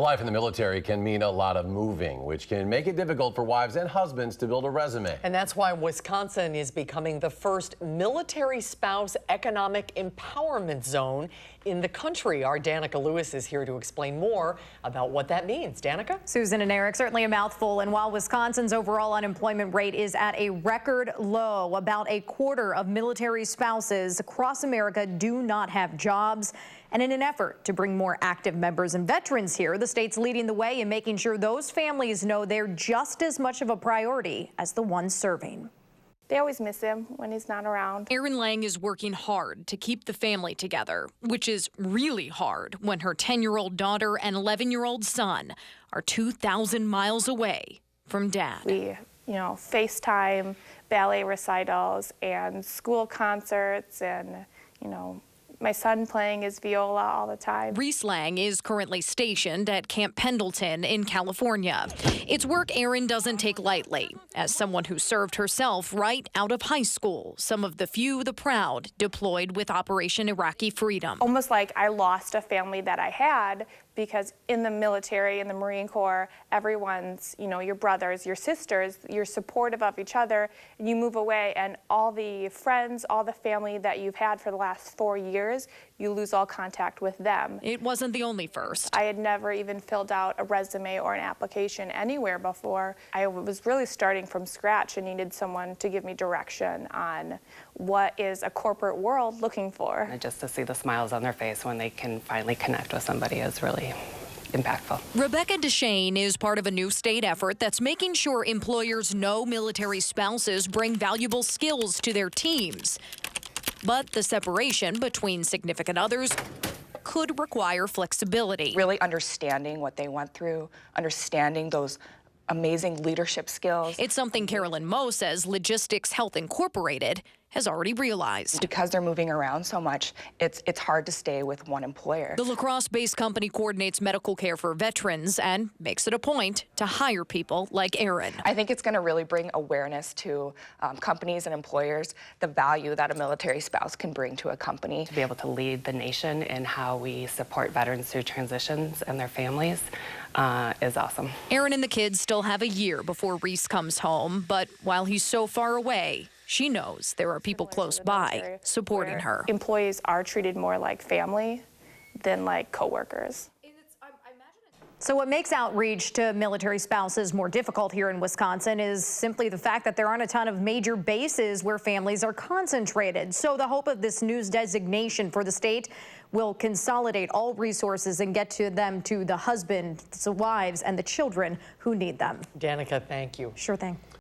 Life in the military can mean a lot of moving, which can make it difficult for wives and husbands to build a resume. And that's why Wisconsin is becoming the first military spouse economic empowerment zone in the country. Our Danica Lewis is here to explain more about what that means. Danica? Susan and Eric, certainly a mouthful. And while Wisconsin's overall unemployment rate is at a record low, about a quarter of military spouses across America do not have jobs. And in an effort to bring more active members and veterans here, the state's leading the way in making sure those families know they're just as much of a priority as the ones serving. They always miss him when he's not around. Erin Lang is working hard to keep the family together, which is really hard when her 10-year-old daughter and 11-year-old son are 2,000 miles away from Dad. We, FaceTime, ballet recitals, and school concerts, and, my son playing his viola all the time. Reese Lang is currently stationed at Camp Pendleton in California. It's work Erin doesn't take lightly. As someone who served herself right out of high school, some of the few, the proud, deployed with Operation Iraqi Freedom. Almost like I lost a family that I had, because in the military, in the Marine Corps, everyone's, your brothers, your sisters, you're supportive of each other, and you move away, and all the friends, all the family that you've had for the last 4 years, you lose all contact with them. It wasn't the only first. I had never even filled out a resume or an application anywhere before. I was really starting from scratch and needed someone to give me direction on what is a corporate world looking for. And just to see the smiles on their face when they can finally connect with somebody is really impactful. Rebecca DeShane is part of a new state effort that's making sure employers know military spouses bring valuable skills to their teams. But the separation between significant others could require flexibility. Really understanding what they went through, understanding those amazing leadership skills. It's something Carolyn Moe says Logistics Health Incorporated has already realized. Because they're moving around so much, it's hard to stay with one employer. The La Crosse-based company coordinates medical care for veterans and makes it a point to hire people like Erin. I think it's going to really bring awareness to companies and employers, the value that a military spouse can bring to a company. To be able to lead the nation in how we support veterans through transitions and their families is awesome. Erin and the kids still have a year before Reese comes home, but while he's so far away, she knows there are people close by supporting her. Employees are treated more like family than like coworkers. So what makes outreach to military spouses more difficult here in Wisconsin is simply the fact that there aren't a ton of major bases where families are concentrated. So the hope of this new designation for the state will consolidate all resources and get to them to the husbands, the wives, and the children who need them. Danica, thank you. Sure thing.